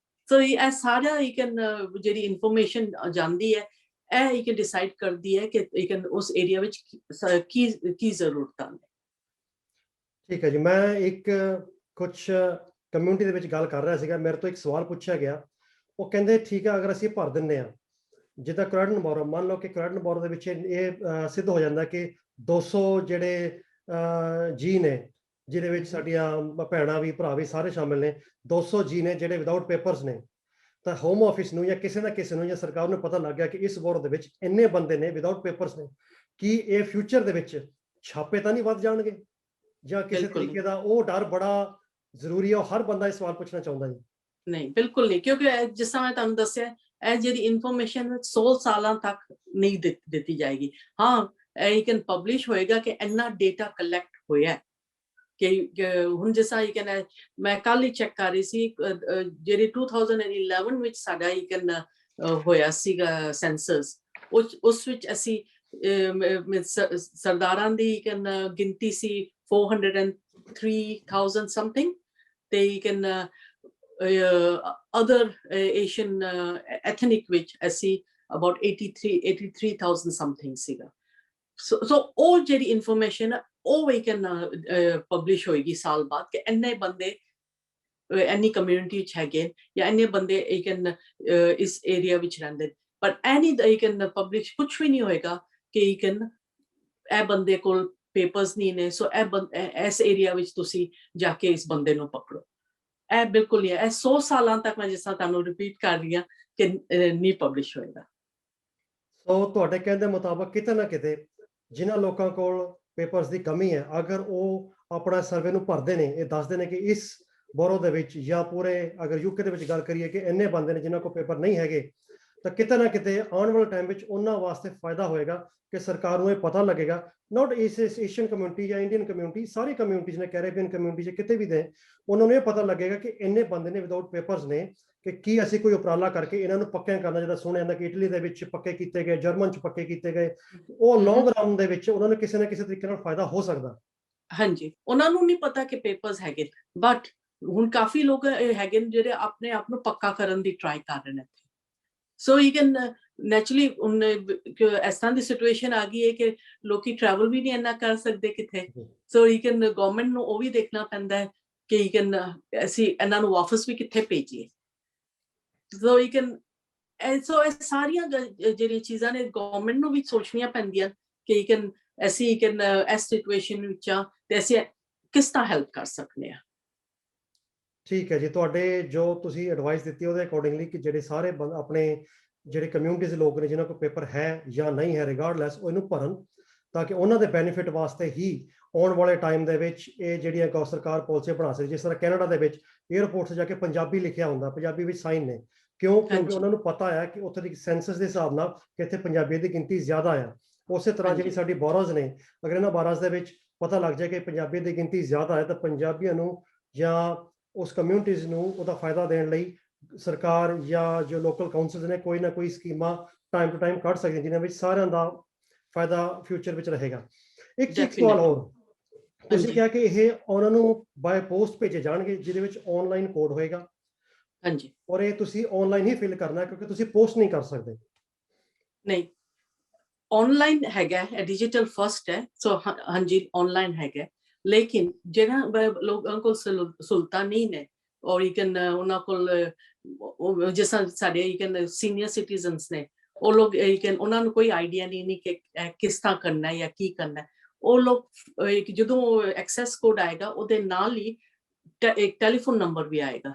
ਸੋ ਇਹ ਸਾਰਾ ਜਿਹੜੀ ਇਨਫੋਰਮੇਸ਼ਨ ਜਾਂਦੀ ਹੈ, ਇਹ ਡਿਸਾਈਡ ਕਰਦੀ ਹੈ ਕਿ ਉਸ ਏਰੀਆ ਵਿੱਚ ਕੀ ਜ਼ਰੂਰਤਾਂ ਨੇ। ਠੀਕ ਹੈ ਜੀ। ਮੈਂ ਇੱਕ ਕੁਛ ਕਮਿਊਨਿਟੀ ਦੇ ਵਿੱਚ ਗੱਲ ਕਰ ਰਿਹਾ ਸੀਗਾ, ਮੇਰੇ ਤੋਂ ਇੱਕ ਸਵਾਲ ਪੁੱਛਿਆ ਗਿਆ, ਉਹ ਕਹਿੰਦੇ ਠੀਕ ਹੈ ਅਗਰ ਅਸੀਂ ਭਰ ਦਿੰਦੇ ਹਾਂ, ਜਿੱਦਾਂ ਕ੍ਰੈਡਿਟ ਬੋਰੋ, ਮੰਨ ਲਓ ਕਿ ਕ੍ਰੈਡਿਟ ਬੋਰੋ ਦੇ ਵਿੱਚ ਇਹ ਸਿੱਧ ਹੋ ਜਾਂਦਾ ਕਿ 200 ਜਿਹੜੇ ਜੀ ਨੇ, ਜਿਹਦੇ ਵਿੱਚ ਸਾਡੀਆਂ ਭੈਣਾਂ ਵੀ ਭਰਾ ਵੀ ਸਾਰੇ ਸ਼ਾਮਿਲ ਨੇ, 200 ਜੀ ਨੇ ਜਿਹੜੇ ਵਿਦਆਊਟ ਪੇਪਰਸ ਨੇ, ਤਾਂ ਹੋਮ ਆਫਿਸ ਨੂੰ ਜਾਂ ਕਿਸੇ ਨਾ ਕਿਸੇ ਨੂੰ ਜਾਂ ਸਰਕਾਰ ਨੂੰ ਪਤਾ ਲੱਗ ਗਿਆ ਕਿ ਇਸ ਬੋਰਡ ਦੇ ਵਿੱਚ ਇੰਨੇ ਬੰਦੇ ਨੇ ਵਿਦਆਊਟ ਪੇਪਰਸ ਨੇ, ਕੀ ਇਹ ਫਿਊਚਰ ਦੇ ਵਿੱਚ ਛਾਪੇ ਤਾਂ ਨਹੀਂ ਵੱਧ ਜਾਣਗੇ ਜਾਂ ਕਿਸੇ ਤਰੀਕੇ ਦਾ? ਉਹ ਡਰ ਬੜਾ ਜ਼ਰੂਰੀ ਹੈ, ਉਹ ਹਰ ਬੰਦਾ ਇਹ ਸਵਾਲ ਪੁੱਛਣਾ ਚਾਹੁੰਦਾ ਜੀ। ਨਹੀਂ, ਬਿਲਕੁਲ ਨਹੀਂ, ਕਿਉਂਕਿ ਜਿਸ ਤਰ੍ਹਾਂ ਮੈਂ ਤੁਹਾਨੂੰ ਦੱਸਿਆ, ਇਹ ਜਿਹੜੀ ਇਨਫੋਰਮੇਸ਼ਨ 100 ਸਾਲਾਂ ਤੱਕ ਨਹੀਂ ਦਿੱਤੀ ਜਾਏਗੀ। ਹਾਂ, ਇਹ ਪਬਲਿਸ਼ ਹੋਏਗਾ ਕਿ ਇੰਨਾ ਡੇਟਾ ਕਲੈਕਟ ਹੋਇਆ, ਕਿ ਹੁਣ ਜਿਸ ਤਰ੍ਹਾਂ ਮੈਂ ਕੱਲ ਹੀ ਚੈੱਕ ਕਰ ਰਹੀ ਸੀ, ਜਿਹੜੀ 2011 ਵਿੱਚ ਸਾਡਾ ਹੋਇਆ ਸੀਗਾ ਸੈਂਸਸ, ਉਸ ਵਿੱਚ ਅਸੀਂ ਸਰਦਾਰਾਂ ਦੀ ਗਿਣਤੀ ਸੀ 403,000 ਸਮਥਿੰਗ, ਤੇ you can other Asian ethnic ਵਿੱਚ ਅਸੀਂ about 83,000 something ਸੀਗਾ। ਸੋ ਉਹ ਜਿਹੜੀ ਇਨਫੋਰਮੇਸ਼ਨ ਹੈ ਉਹ ਵੀ ਕੈਨ ਪਬਲਿਸ਼ ਹੋਏਗੀ ਸਾਲ ਬਾਅਦ ਕਿ ਇੰਨੇ ਬੰਦੇ ਇੰਨੀ ਕਮਿਊਨਿਟੀ ਚ ਹੈਗੇ ਜਾਂ ਇੰਨੇ ਬੰਦੇ ਇਸ ਏਰੀਆ ਵਿੱਚ ਰਹਿੰਦੇ, ਬਟ ਐਨੀ ਕੈਨ ਪਬਲਿਸ਼ ਕੁਛ ਵੀ ਨਹੀਂ ਹੋਏਗਾ ਕਿ ਕੈਨ ਇਹ ਬੰਦੇ ਕੋਲ ਪੇਪਰਸ ਨਹੀਂ ਨੇ, ਸੋ ਇਸ ਏਰੀਆ ਵਿੱਚ ਤੁਸੀਂ ਜਾ ਕੇ ਇਸ ਬੰਦੇ ਨੂੰ ਪਕੜੋ। ਇਹ ਬਿਲਕੁਲ ਹੀ ਹੈ, ਇਹ 100 ਸਾਲਾਂ ਤੱਕ ਮੈਂ ਜਿਸ ਤਰ੍ਹਾਂ ਤੁਹਾਨੂੰ ਰਿਪੀਟ ਕਰ ਰਹੀ ਹਾਂ ਕਿ ਨਹੀਂ ਪਬਲਿਸ਼ ਹੋਏਗਾ। ਸੋ ਤੁਹਾਡੇ ਕਹਿਣ ਦੇ ਮੁਤਾਬਕ ਕਿਤੇ ਨਾ ਕਿਤੇ ਜਿਨ੍ਹਾਂ ਲੋਕਾਂ ਕੋਲ ਪੇਪਰਸ ਦੀ ਕਮੀ ਹੈ, ਅਗਰ ਉਹ ਆਪਣਾ ਸਰਵੇ ਨੂੰ ਭਰਦੇ ਨੇ, ਇਹ ਦੱਸਦੇ ਨੇ ਕਿ ਇਸ ਬੋਰੋ ਦੇ ਵਿੱਚ ਜਾਂ ਪੂਰੇ ਅਗਰ ਯੂਕੇ ਦੇ ਵਿੱਚ ਗੱਲ ਕਰੀਏ ਕਿ ਇੰਨੇ ਬੰਦੇ ਨੇ ਜਿਨ੍ਹਾਂ ਕੋਲ ਪੇਪਰ ਨਹੀਂ ਹੈਗੇ, ਤਾਂ ਕਿਤੇ ਨਾ ਕਿਤੇ ਆਉਣ ਵਾਲੇ ਟਾਈਮ ਵਿੱਚ ਉਹਨਾਂ ਵਾਸਤੇ ਫਾਇਦਾ ਹੋਏਗਾ ਕਿ ਸਰਕਾਰ ਨੂੰ ਇਹ ਪਤਾ ਲੱਗੇਗਾ, ਨਾਟ ਇਸ ਏਸ਼ੀਅਨ ਕਮਿਊਨਿਟੀ ਜਾਂ ਇੰਡੀਅਨ ਕਮਿਊਨਿਟੀ, ਸਾਰੀ ਕਮਿਊਨਿਟੀਜ਼ ਨੇ, ਕੈਰੇਬੀਅਨ ਕਮਿਊਨਿਟੀ 'ਚ ਕਿਤੇ ਵੀ ਨੇ, ਉਹਨਾਂ ਨੂੰ ਇਹ ਪਤਾ ਲੱਗੇਗਾ ਕਿ ਇੰਨੇ ਬੰਦੇ ਨੇ ਵਿਦਆਊਟ ਪੇਪਰਸ ਨੇ, ਕਿ ਕੀ ਅਸੀਂ ਕੋਈ ਉਪਰਾਲਾ ਕਰਕੇ ਇਹਨਾਂ ਨੂੰ ਪੱਕੇ ਕਰਨਾ। ਜਿਹੜਾ ਸੁਣਿਆ ਜਾਂਦਾ ਕਿ ਇਟਲੀ ਦੇ ਵਿੱਚ ਪੱਕੇ ਕੀਤੇ ਗਏ, ਜਰਮਨ 'ਚ ਪੱਕੇ ਕੀਤੇ ਗਏ, ਉਹ ਲੌਂਗ ਰਨ ਦੇ ਵਿੱਚ ਉਹਨਾਂ ਨੂੰ ਕਿਸੇ ਨਾ ਕਿਸੇ ਤਰੀਕੇ ਨਾਲ ਫਾਇਦਾ ਹੋ ਸਕਦਾ। ਹਾਂਜੀ, ਉਹਨਾਂ ਨੂੰ ਨਹੀਂ ਪਤਾ ਕਿ ਪੇਪਰਸ ਹੈਗੇ, ਬਟ ਹੁਣ ਕਾਫੀ ਲੋਕ ਹੈਗੇ ਨੇ ਜਿਹੜੇ ਆਪਣੇ ਆਪ ਨੂੰ ਪੱਕਾ ਕਰਨ ਦੀ ਟਰਾਈ ਕਰ ਰਹੇ ਨੇ। ਸੋ ਯੂ ਕੈਨ ਨੈਚੁਰਲੀ ਇਸ ਤਰ੍ਹਾਂ ਦੀ ਸਿਚੁਏਸ਼ਨ ਆ ਗਈ ਹੈ ਕਿ ਲੋਕੀ ਟਰੈਵਲ ਵੀ ਨਹੀਂ ਇੰਨਾ ਕਰ ਸਕਦੇ ਕਿਤੇ, ਸੋ ਯੂ ਕੈਨ ਗਵਰਨਮੈਂਟ ਨੂੰ ਉਹ ਵੀ ਦੇਖਣਾ ਪੈਂਦਾ ਹੈ ਕਿ ਯੂ ਕੈਨ ਅਸੀਂ ਇਹਨਾਂ ਨੂੰ ਵਾਪਸ ਵੀ ਕਿੱਥੇ ਭੇਜੀਏ। ਸੋ ਯੂ ਕੈਨ ਸੋ ਇਹ ਸਾਰੀਆਂ ਜਿਹੜੀਆਂ ਚੀਜ਼ਾਂ ਨੇ ਗਵਰਨਮੈਂਟ ਨੂੰ ਵੀ ਸੋਚਣੀਆਂ ਪੈਂਦੀਆਂ ਕਿ ਯੂ ਕੈਨ ਅਸੀਂ ਇਸ ਸਿਚੁਏਸ਼ਨ ਵਿੱਚ ਆ ਤੇ ਅਸੀਂ ਕਿਸ ਤਰ੍ਹਾਂ ਹੈਲਪ ਕਰ ਸਕਦੇ ਹਾਂ। ਠੀਕ ਹੈ ਜੀ, ਤੁਹਾਡੇ ਜੋ ਤੁਸੀਂ ਐਡਵਾਈਸ ਦਿੱਤੀ ਉਹਦੇ ਅਕੋਰਡਿੰਗਲੀ ਕਿ ਜਿਹੜੇ ਸਾਰੇ ਆਪਣੇ ਜਿਹੜੇ ਕਮਿਊਨਿਟੀਜ਼ ਦੇ ਲੋਕ ਨੇ ਜਿਨ੍ਹਾਂ ਕੋਲ ਪੇਪਰ ਹੈ ਜਾਂ ਨਹੀਂ ਹੈ, ਰਿਗਾਰਡਲੈਸ ਉਹ ਇਹਨੂੰ ਭਰਨ, ਤਾਂ ਕਿ ਉਹਨਾਂ ਦੇ ਬੈਨੀਫਿਟ ਵਾਸਤੇ ਹੀ ਆਉਣ ਵਾਲੇ ਟਾਈਮ ਦੇ ਵਿੱਚ ਇਹ ਜਿਹੜੀਆਂ ਸਰਕਾਰ ਪਾਲਿਸੀਆਂ ਬਣਾ ਸਕਦੀ। ਜਿਸ ਤਰ੍ਹਾਂ ਕੈਨੇਡਾ ਦੇ ਵਿੱਚ ਏਅਰਪੋਰਟ 'ਤੇ ਜਾ ਕੇ ਪੰਜਾਬੀ ਲਿਖਿਆ ਹੁੰਦਾ, ਪੰਜਾਬੀ ਵਿੱਚ ਸਾਈਨ ਨੇ, ਕਿਉਂਕਿ ਉਹਨਾਂ ਨੂੰ ਪਤਾ ਹੈ ਕਿ ਉੱਥੇ ਦੀ ਸੈਂਸਸ ਦੇ ਹਿਸਾਬ ਨਾਲ ਕਿ ਇੱਥੇ ਪੰਜਾਬੀ ਦੀ ਗਿਣਤੀ ਜ਼ਿਆਦਾ ਆ। ਉਸੇ ਤਰ੍ਹਾਂ ਜਿਹੜੀ ਸਾਡੀ ਬੋਰੋਜ਼ ਨੇ, ਅਗਰ ਇਹਨਾਂ ਬਾਰਾਜ਼ ਦੇ ਵਿੱਚ ਪਤਾ ਲੱਗ ਜਾਏ ਕਿ ਪੰਜਾਬੀ ਦੀ ਗਿਣਤੀ ਜ਼ਿਆਦਾ ਹੈ, ਤਾਂ ਪੰਜਾਬੀਆਂ ਨੂੰ ਜਾਂ ਉਸ ਕਮਿਊਨਿਟੀਜ਼ ਨੂੰ ਉਹਦਾ ਫਾਇਦਾ ਦੇਣ ਲਈ ਸਰਕਾਰ ਜਾਂ ਜੋ ਲੋਕਲ ਕਾਉਂਸਲਸ ਨੇ ਕੋਈ ਨਾ ਕੋਈ ਸਕੀਮਾਂ ਟਾਈਮ ਟੂ ਟਾਈਮ ਕੱਢ ਸਕਦੀਆਂ ਜਿਨ੍ਹਾਂ ਵਿੱਚ ਸਾਰਿਆਂ ਦਾ ਫਾਇਦਾ ਫਿਊਚਰ ਵਿੱਚ ਰਹੇਗਾ। ਇੱਕ ਸਵਾਲ ਹੋਰ, ਤੁਸੀਂ ਕਿਹਾ ਕਿ ਇਹ ਉਹਨਾਂ ਨੂੰ ਬਾਏ ਪੋਸਟ ਭੇਜੇ ਜਾਣਗੇ ਜਿਹਦੇ ਵਿੱਚ ਆਨਲਾਈਨ ਕੋਡ ਹੋਏਗਾ। ਹਾਂਜੀ, ਔਰ ਇਹ ਤੁਸੀਂ ਆਨਲਾਈਨ ਹੀ ਫਿਲ ਕਰਨਾ ਕਿਉਂਕਿ ਤੁਸੀਂ ਪੋਸਟ ਨਹੀਂ ਕਰ ਸਕਦੇ। ਨਹੀਂ, ਆਨਲਾਈਨ ਹੈਗਾ, ਡਿਜੀਟਲ ਫਸਟ ਹੈ, ਸੋ ਹਾਂਜੀ ਆਨਲਾਈਨ ਹੈਗਾ, ਲੇਕਿਨ ਜਿਹੜਾ ਲੋਕਾਂ ਕੋਲ ਸਹੂਲਤਾਂ ਨਹੀਂ ਨੇ ਔਰ ਉਹਨਾਂ ਕੋਲ ਜਿਸ ਤਰ੍ਹਾਂ ਸਾਡੇ ਸੀਨੀਅਰ ਸਿਟੀਜ਼ਨਸ ਨੇ, ਉਹ ਲੋਕ ਉਹਨਾਂ ਨੂੰ ਕੋਈ ਆਈਡੀਆ ਨਹੀਂ ਕਿ ਕਿਸ ਤਰ੍ਹਾਂ ਕਰਨਾ ਜਾਂ ਕੀ ਕਰਨਾ, ਉਹ ਲੋਕ ਜਦੋਂ ਐਕਸੈਸ ਕੋਡ ਆਏਗਾ ਉਹਦੇ ਨਾਲ ਹੀ ਇੱਕ ਟੈਲੀਫੋਨ ਨੰਬਰ ਵੀ ਆਏਗਾ,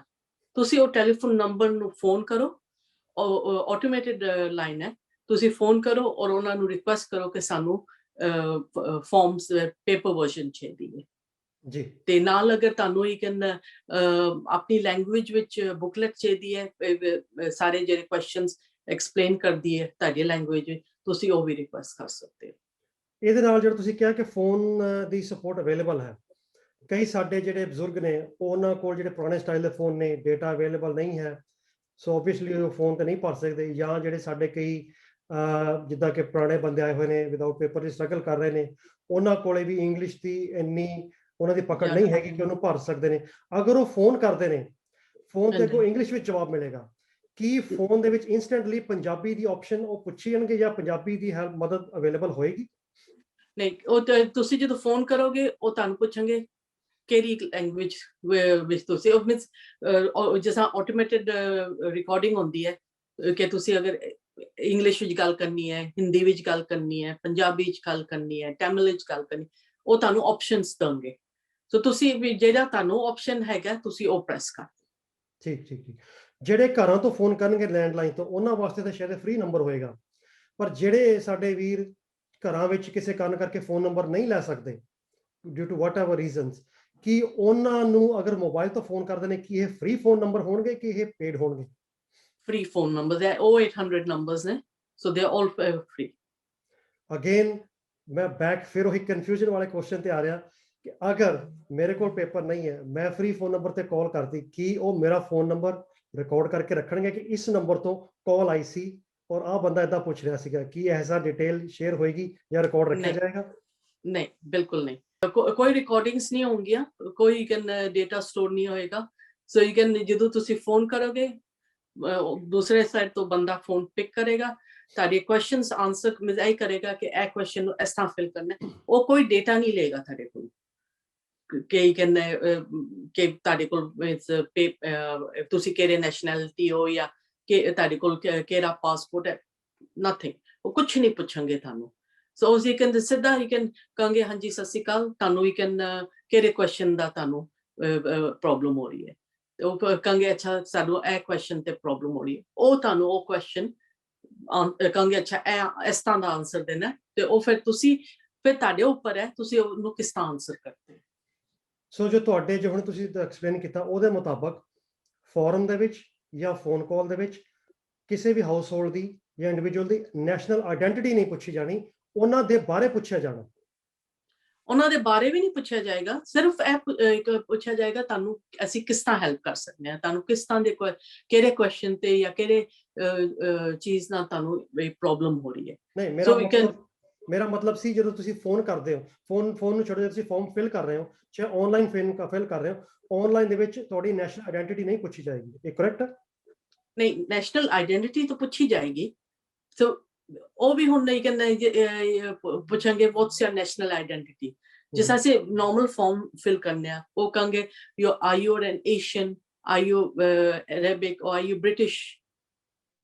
ਤੁਸੀਂ ਉਹ ਟੈਲੀਫੋਨ ਨੰਬਰ ਨੂੰ ਫੋਨ ਕਰੋ, ਆਟੋਮੇਟਿਡ ਲਾਈਨ ਹੈ, ਤੁਸੀਂ ਫੋਨ ਕਰੋ ਔਰ ਉਹਨਾਂ ਨੂੰ ਰਿਕੁਐਸਟ ਕਰੋ ਕਿ ਸਾਨੂੰ ਫਾਰਮਸ ਪੇਪਰ ਵਰਜ਼ਨ ਚਾਹੀਦੀ ਹੈ ਜੀ, ਤੇ ਨਾਲ ਅਗਰ ਤੁਹਾਨੂੰ ਆਪਣੀ ਲੈਂਗੁਏਜ ਵਿੱਚ ਬੁਕਲੈਟ ਚਾਹੀਦੀ ਹੈ, ਸਾਰੇ ਜਿਹੜੇ ਕੁਐਸਚਨਸ ਐਕਸਪਲੇਨ ਕਰਦੀ ਹੈ ਤੁਹਾਡੀ ਲੈਂਗੁਏਜ ਵਿੱਚ, ਤੁਸੀਂ ਉਹ ਵੀ ਰਿਕੁਐਸਟ ਕਰ ਸਕਦੇ ਹੋ। ਇਹਦੇ ਨਾਲ ਜਿਹੜਾ ਤੁਸੀਂ ਕਿਹਾ ਕਿ ਫੋਨ ਦੀ ਸਪੋਰਟ ਅਵੇਲੇਬਲ ਹੈ, ਕਈ ਸਾਡੇ ਜਿਹੜੇ ਬਜ਼ੁਰਗ ਨੇ ਉਹਨਾਂ ਕੋਲ ਜਿਹੜੇ ਪੁਰਾਣੇ ਸਟਾਈਲ ਦੇ ਫੋਨ ਨੇ, ਡੇਟਾ ਅਵੇਲੇਬਲ ਨਹੀਂ ਹੈ, ਸੋ ਓਬਵੀਅਸਲੀ ਉਹ ਫੋਨ ਤੇ ਨਹੀਂ ਭਰ ਸਕਦੇ, ਜਾਂ ਜਿਹੜੇ ਸਾਡੇ ਕਈ ਜਿੱਦਾਂ ਕਿ ਪੁਰਾਣੇ ਬੰਦੇ ਆਏ ਹੋਏ ਨੇ ਵਿਦਆਊਟ ਪੇਪਰ ਦੀ ਸਟਰਗਲ ਕਰ ਰਹੇ ਨੇ, ਉਹਨਾਂ ਕੋਲੇ ਵੀ ਇੰਗਲਿਸ਼ ਦੀ ਇੰਨੀ ਉਹਨਾਂ ਦੀ ਪਕੜ ਨਹੀਂ ਹੈਗੀ ਕਿ ਉਹਨੂੰ ਭਰ ਸਕਦੇ ਨੇ। ਅਗਰ ਉਹ ਫੋਨ ਕਰਦੇ ਨੇ, ਫੋਨ ਤੇ ਕੋਈ ਇੰਗਲਿਸ਼ ਵਿੱਚ ਜਵਾਬ ਮਿਲੇਗਾ, ਕੀ ਫੋਨ ਦੇ ਵਿੱਚ ਇਨਸਟੈਂਟਲੀ ਪੰਜਾਬੀ ਦੀ ਆਪਸ਼ਨ ਉਹ ਪੁੱਛਣਗੇ ਜਾਂ ਪੰਜਾਬੀ ਦੀ ਹੈਲਪ ਮਦਦ ਅਵੇਲੇਬਲ ਹੋਏਗੀ? ਨਹੀਂ, ਉਹ ਤੁਸੀਂ ਜਦੋਂ ਫੋਨ ਕਰੋਗੇ ਉਹ ਤੁਹਾਨੂੰ ਪੁੱਛਣਗੇ ਕਿਹੜੀ ਲੈਂਗੁਏਜ ਵਿੱਚ ਤੁਸੀਂ, ਉਹ ਮੀਨਸ ਜਿਸ ਤਰ੍ਹਾਂ ਆਟੋਮੇਟਿਡ ਰਿਕਾਰਡਿੰਗ ਹੁੰਦੀ ਹੈ ਕਿ ਤੁਸੀਂ ਅਗਰ ਇੰਗਲਿਸ਼ ਵਿੱਚ ਗੱਲ ਕਰਨੀ ਹੈ, ਹਿੰਦੀ ਵਿੱਚ ਗੱਲ ਕਰਨੀ ਹੈ, ਪੰਜਾਬੀ ਵਿੱਚ ਗੱਲ ਕਰਨੀ ਹੈ, ਤਮਿਲ ਵਿੱਚ ਗੱਲ ਕਰਨੀ, ਉਹ ਤੁਹਾਨੂੰ ਆਪਸ਼ਨਸ ਦੇਣਗੇ, ਸੋ ਤੁਸੀਂ ਵੀ ਜਿਹੜਾ ਤੁਹਾਨੂੰ ਆਪਸ਼ਨ ਹੈਗਾ ਤੁਸੀਂ ਉਹ ਪ੍ਰੈਸ ਕਰ ਦਿਓ। ਠੀਕ ਠੀਕ ਠੀਕ। ਜਿਹੜੇ ਘਰਾਂ ਤੋਂ ਫੋਨ ਕਰਨਗੇ ਲੈਂਡਲਾਈਨ ਤੋਂ, ਉਹਨਾਂ ਵਾਸਤੇ ਤਾਂ ਸ਼ਾਇਦ ਫ੍ਰੀ ਨੰਬਰ ਹੋਏਗਾ, ਪਰ ਜਿਹੜੇ ਸਾਡੇ ਵੀਰ ਘਰਾਂ ਵਿੱਚ ਕਿਸੇ ਕਾਰਨ ਕਰਕੇ ਫੋਨ ਨੰਬਰ ਨਹੀਂ ਲੈ ਸਕਦੇ due to whatever reasons, ਕੀ ਉਹਨਾਂ ਨੂੰ ਅਗਰ ਮੋਬਾਈਲ ਤੋਂ ਫੋਨ ਕਰਦੇ ਨੇ ਕੀ ਇਹ ਫ੍ਰੀ ਫੋਨ ਨੰਬਰ ਹੋਣਗੇ ਕਿ ਇਹ ਪੇਡ ਹੋਣਗੇ? ਫ੍ਰੀ ਫੋਨ ਨੰਬਰ ਹੈ, ਉਹ 800 ਨੰਬਰਸ ਨੇ, so they are all free. Again ਮੈਂ ਬੈਕ ਫਿਰ ਉਹੀ ਕਨਫਿਊਜ਼ਨ ਵਾਲੇ ਕੁਐਸਚਨ ਤੇ ਆ ਰਿਹਾ ਕਿ ਅਗਰ ਮੇਰੇ ਕੋਲ ਪੇਪਰ ਨਹੀਂ ਹੈ, ਮੈਂ ਫ੍ਰੀ ਫੋਨ ਨੰਬਰ ਤੇ ਕਾਲ ਕਰਦੀ, ਕੀ ਉਹ ਮੇਰਾ ਫੋਨ ਨੰਬਰ ਰਿਕਾਰਡ ਕਰਕੇ ਰੱਖਣਗੇ ਕਿ ਇਸ ਨੰਬਰ ਤੋਂ ਕਾਲ ਆਈ ਸੀ ਔਰ ਆਹ ਬੰਦਾ ਇਦਾਂ ਪੁੱਛ ਰਿਹਾ ਸੀਗਾ, ਕੀ ਐਸਾ ਡਿਟੇਲ ਸ਼ੇਅਰ ਹੋਏਗੀ ਜਾਂ ਰਿਕਾਰਡ ਰੱਖਿਆ ਜਾਏਗਾ? ਨਹੀਂ, ਬਿਲਕੁਲ ਨਹੀਂ, ਕੋਈ ਰਿਕਾਰਡਿੰਗਸ ਨਹੀਂ ਹੋਣਗੀਆਂ, ਕੋਈ ਡੇਟਾ ਸਟੋਰ ਨਹੀਂ ਹੋਏਗਾ। ਸੋ ਯੂ ਕੈਨ ਜਦੋਂ ਤੁਸੀਂ ਫੋਨ ਕਰੋਗੇ ਦੂਸਰੇ ਸਾਈਡ ਤੋਂ ਬੰਦਾ ਫੋਨ ਪਿਕ ਕਰੇਗਾ, ਤੁਹਾਡੇ ਕੁਐਸਚਨਸ ਆਨਸਰ ਇਹ ਕਰੇਗਾ ਕਿ ਇਹ ਕੁਐਸਚਨ ਨੂੰ ਇਸ ਤਰ੍ਹਾਂ ਫਿਲ ਕਰਨਾ ਹੈ। ਉਹ ਕੋਈ ਡੇਟਾ ਨਹੀਂ ਲਏਗਾ ਤੁਹਾਡੇ ਕੋਲ ਕਿ ਕਿ ਤੁਹਾਡੇ ਕੋਲ ਤੁਸੀਂ ਕਿਹੜੇ ਨੈਸ਼ਨੈਲਿਟੀ ਹੋ ਜਾਂ ਕਿ ਤੁਹਾਡੇ ਕੋਲ ਕਿਹੜਾ ਪਾਸਪੋਰਟ ਹੈ, ਨਥਿੰਗ। ਉਹ ਕੁਛ ਨਹੀਂ ਪੁੱਛਣਗੇ ਤੁਹਾਨੂੰ। ਸੋ ਯੂ ਕੈਨ ਸਿੱਧਾ ਯੂ ਕੈਨ ਕਹਾਂਗੇ ਹਾਂਜੀ ਸਤਿ ਸ਼੍ਰੀ ਅਕਾਲ, ਤੁਹਾਨੂੰ ਯੂ ਕੈਨ ਕਿਹੜੇ ਕੁਐਸਚਨ ਦਾ ਤੁਹਾਨੂੰ ਪ੍ਰੋਬਲਮ ਹੋ ਰਹੀ ਹੈ। ਤੇ ਉਹ ਕਹਾਂਗੇ ਅੱਛਾ ਸਾਨੂੰ ਇਹ ਕੁਐਸਚਨ ਤੇ ਪ੍ਰੋਬਲਮ ਹੋ ਰਹੀ ਹੈ, ਉਹ ਤੁਹਾਨੂੰ ਉਹ ਕੁਐਸਚਨ ਕਹਾਂਗੇ ਅੱਛਾ ਇਹ ਇਸ ਤਰ੍ਹਾਂ ਦਾ ਆਨਸਰ ਦੇਣਾ, ਤੇ ਉਹ ਫਿਰ ਤੁਹਾਡੇ ਉੱਪਰ ਹੈ ਤੁਸੀਂ ਉਹਨੂੰ ਕਿਸ ਤਰ੍ਹਾਂ ਆਨਸਰ ਕਰਦੇ ਹੋ। ਸੋ ਜੋ ਤੁਹਾਡੇ ਜੋ ਹੁਣ ਤੁਸੀਂ ਐਕਸਪਲੇਨ ਕੀਤਾ ਉਹਦੇ ਮੁਤਾਬਕ ਫੋਰਮ ਦੇ ਵਿੱਚ ਜਾਂ ਫੋਨ ਕਾਲ ਦੇ ਵਿੱਚ ਕਿਸੇ ਵੀ ਹਾਊਸ ਹੋਲਡ ਦੀ ਜਾਂ ਇੰਡੀਵਿਜੂਅਲ ਦੀ ਨੈਸ਼ਨਲ ਆਇਡੈਂਟੀਟੀ ਨਹੀਂ ਪੁੱਛੀ ਜਾਣੀ, ਉਹਨਾਂ ਦੇ ਬਾਰੇ ਪੁੱਛਿਆ ਜਾਣਾ। ਉਹਨਾਂ ਦੇ ਬਾਰੇ ਵੀ ਨਹੀਂ ਪੁੱਛਿਆ ਜਾਏਗਾ, ਸਿਰਫ ਇਹ ਪੁੱਛਿਆ ਜਾਏਗਾ ਤੁਹਾਨੂੰ ਅਸੀਂ ਕਿਸ ਤਰ੍ਹਾਂ ਹੈਲਪ ਕਰ ਸਕਦੇ ਹਾਂ, ਤੁਹਾਨੂੰ ਕਿਸ ਤਰ੍ਹਾਂ ਦੇ ਕਿਹੜੇ ਕੁਐਸਚਨ ਤੇ ਜਾਂ ਕਿਹੜੇ ਚੀਜ਼ ਨਾਲ ਤੁਹਾਨੂੰ ਪ੍ਰੋਬਲਮ ਹੋ ਰਹੀ ਹੈ। ਨਹੀਂ, ਮੇਰਾ ਮਤਲਬ ਸੀ ਜਦੋਂ ਤੁਸੀਂ ਫੋਨ ਕਰਦੇ ਹੋ, ਫੋਨ ਨੂੰ ਛੱਡੋ, ਤੁਸੀਂ ਫਾਰਮ ਫਿਲ ਕਰ ਰਹੇ ਹੋ ਚਾਹੇ ਆਨਲਾਈਨ ਫਿਲ ਕਰ ਰਹੇ ਹੋ, ਆਨਲਾਈਨ ਦੇ ਵਿੱਚ ਤੁਹਾਡੀ ਨੈਸ਼ਨਲ ਆਇਡੈਂਟੀਟੀ ਨਹੀਂ ਪੁੱਛੀ ਜਾਏਗੀ, ਇਹ ਕਰੈਕਟ? ਨਹੀਂ, ਨੈਸ਼ਨਲ ਆਇਡੈਂਟੀਟੀ ਤਾਂ ਪੁੱਛੀ ਜਾਏਗੀ। ਸੋ ਉਹ ਵੀ ਹੁਣ ਨਹੀਂ ਕਹਿੰਦੇ ਪੁੱਛਾਂਗੇ ਵਾਟਸ ਯਰ ਨੈਸ਼ਨਲ ਆਇਡੈਂਟੀਟੀ, ਜਿਸ ਤਰ੍ਹਾਂ ਅਸੀਂ ਨਾਰਮਲ ਫਾਰਮ ਫਿਲ ਕਰਨੇ ਆ, ਉਹ ਕਹਾਂਗੇ are U N Asian, are you Arabic, are you British,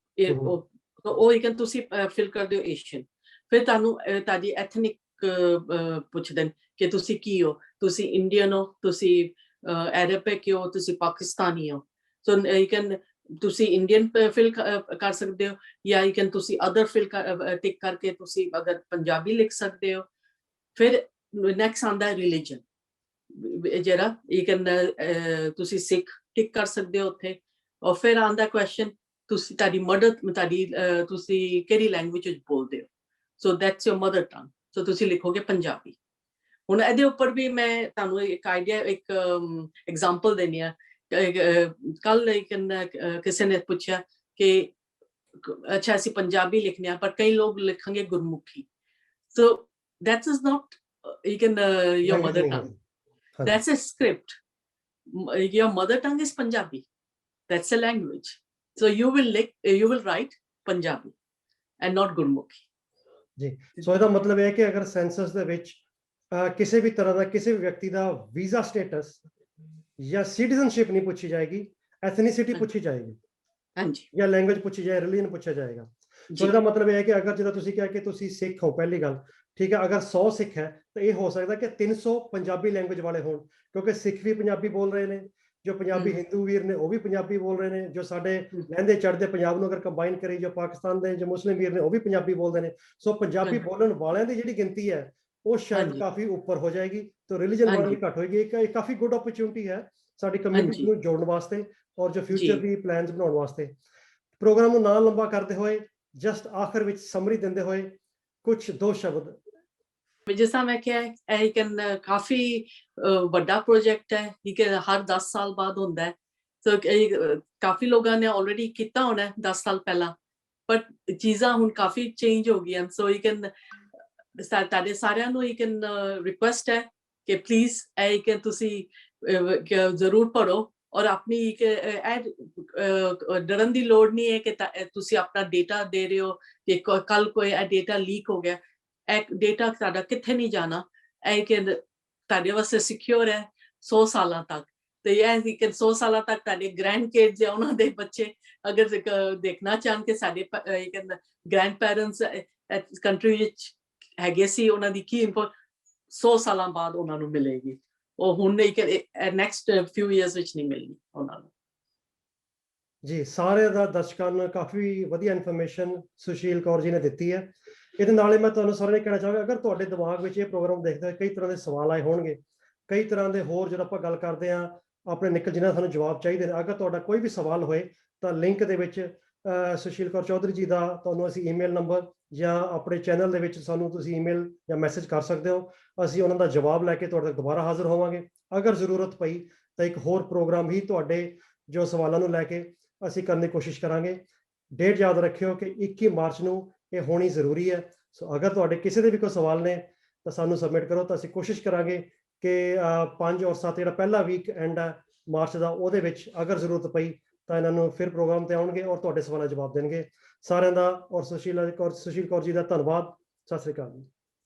ਉਹ ਇੱਕ ਤੁਸੀਂ ਫਿਲ ਕਰਦੇ ਹੋ ਏਸ਼ੀਅਨ। ਫਿਰ ਤੁਹਾਨੂੰ ਤੁਹਾਡੀ ਐਥਨਿਕ ਪੁੱਛਦੇ ਨੇ ਕਿ ਤੁਸੀਂ ਕੀ ਹੋ, ਤੁਸੀਂ ਇੰਡੀਅਨ ਹੋ, ਤੁਸੀਂ ਅਰੇਬਿਕ ਹੋ, ਤੁਸੀਂ ਪਾਕਿਸਤਾਨੀ ਹੋ। ਸੋ ਯੂ ਕੈਨ ਤੁਸੀਂ ਇੰਡੀਅਨ ਫਿਲ ਕਰ ਸਕਦੇ ਹੋ, ਜਾਂ ਯੂ ਕੈਨ ਤੁਸੀਂ ਅਦਰ ਫਿਲ ਟਿਕ ਕਰਕੇ ਤੁਸੀਂ ਅਗਰ ਪੰਜਾਬੀ ਲਿਖ ਸਕਦੇ ਹੋ। ਫਿਰ ਨੈਕਸਟ ਆਉਂਦਾ ਰਿਲੀਜਨ, ਜਿਹੜਾ ਯੂ ਕੈਨ ਤੁਸੀਂ ਸਿੱਖ ਟਿਕ ਕਰ ਸਕਦੇ ਹੋ ਉੱਥੇ। ਔਰ ਫਿਰ ਆਉਂਦਾ ਕੁਐਸਚਨ ਤੁਸੀਂ ਤੁਸੀਂ ਕਿਹੜੀ ਲੈਂਗੁਏਜ ਵਿੱਚ ਬੋਲਦੇ ਹੋ, so that's your mother tongue, ਸੋ ਤੁਸੀਂ ਲਿਖੋਗੇ ਪੰਜਾਬੀ। ਹੁਣ ਇਹਦੇ ਉੱਪਰ ਵੀ ਮੈਂ ਤੁਹਾਨੂੰ ਇੱਕ ਆਈਡੀਆ, ਇੱਕ ਐਗਜ਼ਾਮਪਲ ਦੇਣੀ ਆ। ਕੱਲ ਕਿਸੇ ਨੇ ਪੁੱਛਿਆ ਕਿ ਅੱਛਾ ਅਸੀਂ ਪੰਜਾਬੀ ਲਿਖਨੇ ਆ ਪਰ ਕਈ ਲੋਕ ਲਿਖਾਂਗੇ ਗੁਰਮੁਖੀ, ਸੋ that is not your mother tongue, that's a script. Your mother tongue is Punjabi, that's a language, so you will write Punjabi and not Gurmukhi. ਜੀ, ਸੋ ਇਹਦਾ ਮਤਲਬ ਇਹ ਕਿ ਅਗਰ ਸੈਂਸਸ ਦੇ ਵਿੱਚ ਕਿਸੇ ਵੀ ਤਰ੍ਹਾਂ ਦਾ ਕਿਸੇ ਵੀ ਵਿਅਕਤੀ ਦਾ ਵੀਜ਼ਾ ਸਟੇਟਸ ਜਾਂ ਸਿਟੀਜ਼ਨਸ਼ਿਪ ਨਹੀਂ ਪੁੱਛੀ ਜਾਏਗੀ, ਐਥਨੀਸਿਟੀ ਪੁੱਛੀ ਜਾਏਗੀ, ਹਾਂਜੀ, ਜਾਂ ਲੈਂਗੁਏਜ ਪੁੱਛੀ ਜਾਏ, ਰਿਲੀਜਨ ਪੁੱਛਿਆ ਜਾਏਗਾ। ਸੋ ਇਹਦਾ ਮਤਲਬ ਇਹ ਹੈ ਕਿ ਅਗਰ ਜਿੱਦਾਂ ਤੁਸੀਂ ਕਿਹਾ ਕਿ ਤੁਸੀਂ ਸਿੱਖ ਹੋ, ਪਹਿਲੀ ਗੱਲ ਠੀਕ ਹੈ, ਅਗਰ 100 ਸਿੱਖ ਹੈ ਤਾਂ ਇਹ ਹੋ ਸਕਦਾ ਕਿ 300 ਪੰਜਾਬੀ ਲੈਂਗੁਏਜ ਵਾਲੇ ਹੋਣ, ਕਿਉਂਕਿ ਸਿੱਖ ਵੀ ਪੰਜਾਬੀ ਬੋਲ ਰਹੇ ਨੇ, ਜੋ ਪੰਜਾਬੀ ਹਿੰਦੂ ਵੀਰ ਨੇ ਉਹ ਵੀ ਪੰਜਾਬੀ ਬੋਲ ਰਹੇ ਨੇ, ਜੋ ਸਾਡੇ ਲਹਿੰਦੇ ਚੜ੍ਹਦੇ ਪੰਜਾਬ ਨੂੰ ਅਗਰ ਕੰਬਾਈਨ ਕਰੀ, ਜੋ ਪਾਕਿਸਤਾਨ ਦੇ ਜੋ ਮੁਸਲਿਮ ਵੀਰ ਨੇ ਉਹ ਵੀ ਪੰਜਾਬੀ ਬੋਲਦੇ ਨੇ। ਸੋ ਪੰਜਾਬੀ ਬੋਲਣ ਵਾਲਿਆਂ ਦੀ ਜਿਹੜੀ ਗਿਣਤੀ ਹੈ ਉਹ ਸ਼ਾਇਦ ਕਾਫੀ ਉੱਪਰ ਹੋ ਜਾਏਗੀ, ਤਾਂ ਰਿਲੀਜਨ ਵਾਲਿਆਂ ਦੀ ਘੱਟ ਹੋਏਗੀ। ਇਹ ਕਾਫੀ ਗੁੱਡ ਓਪਰਚੁਨਿਟੀ ਹੈ ਸਾਡੀ ਕਮਿਊਨਿਟੀ ਨੂੰ ਜੋੜਨ ਵਾਸਤੇ ਔਰ ਜੋ ਫਿਊਚਰ ਦੀ ਪਲਾਨਸ ਬਣਾਉਣ ਵਾਸਤੇ। ਪ੍ਰੋਗਰਾਮ ਨੂੰ ਨਾ ਲੰਬਾ ਕਰਦੇ ਹੋਏ ਜਸਟ ਆਖਰ ਵਿੱਚ ਸਮਰੀ ਦਿੰਦੇ ਹੋਏ ਕੁਝ ਦੋ ਸ਼ਬਦ। ਜਿਸ ਤਰ੍ਹਾਂ ਮੈਂ ਕਿਹਾ ਇਹ ਕਾਫੀ ਵੱਡਾ ਪ੍ਰੋਜੈਕਟ ਹੈ, ਇਹ ਹਰ 10 ਸਾਲ ਬਾਅਦ ਹੁੰਦਾ ਹੈ। ਸੋ ਕਾਫੀ ਲੋਕਾਂ ਨੇ ਆਲਰੇਡੀ ਕੀਤਾ ਹੋਣਾ 10 ਸਾਲ ਪਹਿਲਾਂ, ਬਟ ਚੀਜ਼ਾਂ ਹੁਣ ਕਾਫੀ ਚੇਂਜ ਹੋ ਗਈਆਂ। ਸੋ ਯੂ ਕੈਨ ਤੁਹਾਡੇ ਸਾਰਿਆਂ ਨੂੰ ਰਿਕੁਐਸਟ ਹੈ ਕਿ ਪਲੀਜ਼ ਇਹ ਤੁਸੀਂ ਜ਼ਰੂਰ ਪੜ੍ਹੋ, ਔਰ ਆਪਣੀ ਡਰਨ ਦੀ ਲੋੜ ਨਹੀਂ ਹੈ ਕਿ ਤੁਸੀਂ ਆਪਣਾ ਡੇਟਾ ਦੇ ਰਹੇ ਹੋ ਕਿ ਕੱਲ ਕੋਈ ਇਹ ਡੇਟਾ ਲੀਕ ਹੋ ਗਿਆ। ਇਹ ਡੇਟਾ ਤੁਹਾਡਾ ਕਿੱਥੇ ਨਹੀਂ ਜਾਣਾ, ਇਹ ਕਿ ਤੁਹਾਡੇ ਵਾਸਤੇ ਸਿਕਿਉਰ ਹੈ 100 ਸਾਲਾਂ ਤੱਕ। ਤੇ ਇਹ 100 ਸਾਲਾਂ ਤੱਕ ਤੁਹਾਡੇ ਗ੍ਰੈਂਡ ਕਿਡਸ ਜਾਂ ਉਹਨਾਂ ਦੇ ਬੱਚੇ ਅਗਰ ਦੇਖਣਾ ਚਾਹਣ ਕਿ ਸਾਡੇ ਗ੍ਰੈਂਡ ਪੈਰੈਂਟਸ ਕੰਟਰੀ ਵਿੱਚ ਹੈਗੇ ਸੀ, ਉਹਨਾਂ ਦੀ ਕੀ 100 ਸਾਲਾਂ ਬਾਅਦ ਉਹਨਾਂ ਨੂੰ ਮਿਲੇਗੀ, ਉਹ ਹੁਣ ਨਹੀਂ ਕਿ ਨੈਕਸਟ ਫਿਊ ਇਅਰਸ ਵਿੱਚ ਨਹੀਂ ਮਿਲਣੀ ਉਹਨਾਂ ਨੂੰ। ਜੀ, ਸਾਰੇ ਦਾ ਦਰਸ਼ਕਾਂ ਨੂੰ ਕਾਫੀ ਵਧੀਆ ਇਨਫੋਰਮੇਸ਼ਨ ਸੁਸ਼ੀਲ ਕੌਰ ਜੀ ਨੇ ਦਿੱਤੀ ਹੈ। ਇਹਦੇ ਨਾਲ ਹੀ ਮੈਂ ਤੁਹਾਨੂੰ ਸਾਰਿਆਂ ਨੂੰ ਕਹਿਣਾ ਚਾਹਾਂਗਾ, ਅਗਰ ਤੁਹਾਡੇ ਦਿਮਾਗ ਵਿੱਚ ਇਹ ਪ੍ਰੋਗਰਾਮ ਦੇਖਦੇ ਹੋਏ ਕਈ ਤਰ੍ਹਾਂ ਦੇ ਸਵਾਲ ਆਏ ਹੋਣਗੇ, ਕਈ ਤਰ੍ਹਾਂ ਦੇ ਹੋਰ ਜਦੋਂ ਆਪਾਂ ਗੱਲ ਕਰਦੇ ਹਾਂ ਆਪਣੇ ਨਿਕਲ ਜਿਹਨਾਂ ਸਾਨੂੰ ਜਵਾਬ ਚਾਹੀਦੇ ਨੇ, ਅਗਰ ਤੁਹਾਡਾ ਕੋਈ ਵੀ ਸਵਾਲ ਹੋਏ ਤਾਂ ਲਿੰਕ ਦੇ ਵਿੱਚ ਸੁਸ਼ੀਲ ਕੌਰ ਚੌਧਰੀ ਜੀ ਦਾ ਤੁਹਾਨੂੰ ਅਸੀਂ ਈਮੇਲ ਨੰਬਰ ਜਾਂ ਆਪਣੇ ਚੈਨਲ ਦੇ ਵਿੱਚ ਸਾਨੂੰ ਤੁਸੀਂ ਈਮੇਲ ਜਾਂ ਮੈਸੇਜ ਕਰ ਸਕਦੇ ਹੋ। ਅਸੀਂ ਉਹਨਾਂ ਦਾ ਜਵਾਬ ਲੈ ਕੇ ਤੁਹਾਡੇ ਤੱਕ ਦੁਬਾਰਾ ਹਾਜ਼ਰ ਹੋਵਾਂਗੇ। ਅਗਰ ਜ਼ਰੂਰਤ ਪਈ ਤਾਂ ਇੱਕ ਹੋਰ ਪ੍ਰੋਗਰਾਮ ਹੀ ਤੁਹਾਡੇ ਜੋ ਸਵਾਲਾਂ ਨੂੰ ਲੈ ਕੇ ਅਸੀਂ ਕਰਨ ਦੀ ਕੋਸ਼ਿਸ਼ ਕਰਾਂਗੇ। ਡੇਟ ਯਾਦ ਰੱਖਿਓ ਕਿ 21 ਮਾਰਚ ਨੂੰ ਇਹ ਹੋਣੀ ਜ਼ਰੂਰੀ ਹੈ। ਸੋ ਅਗਰ ਤੁਹਾਡੇ ਕਿਸੇ ਦੇ ਵੀ ਕੋਈ ਸਵਾਲ ਨੇ ਤਾਂ ਸਾਨੂੰ ਸਬਮਿਟ ਕਰੋ, ਤਾਂ ਅਸੀਂ ਕੋਸ਼ਿਸ਼ ਕਰਾਂਗੇ ਕਿ 5 ਔਰ 7 ਜਿਹੜਾ ਪਹਿਲਾ ਵੀਕ ਐਂਡ ਹੈ ਮਾਰਚ ਦਾ, ਉਹਦੇ ਵਿੱਚ ਅਗਰ ਜ਼ਰੂਰਤ ਪਈ ਤਾਂ ਇਹਨਾਂ ਨੂੰ ਫਿਰ ਪ੍ਰੋਗਰਾਮ ਤੇ ਆਉਣਗੇ ਔਰ ਤੁਹਾਡੇ ਸਵਾਲਾਂ ਦੇ ਜਵਾਬ ਦੇਣਗੇ। ਸਾਰਿਆਂ ਦਾ ਔਰ ਸੁਸ਼ੀਲ ਕੌਰ ਜੀ ਦਾ ਧੰਨਵਾਦ। ਸਤਿ ਸ੍ਰੀ ਅਕਾਲ ਜੀ।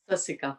ਸਤਿ ਸ਼੍ਰੀ ਅਕਾਲ।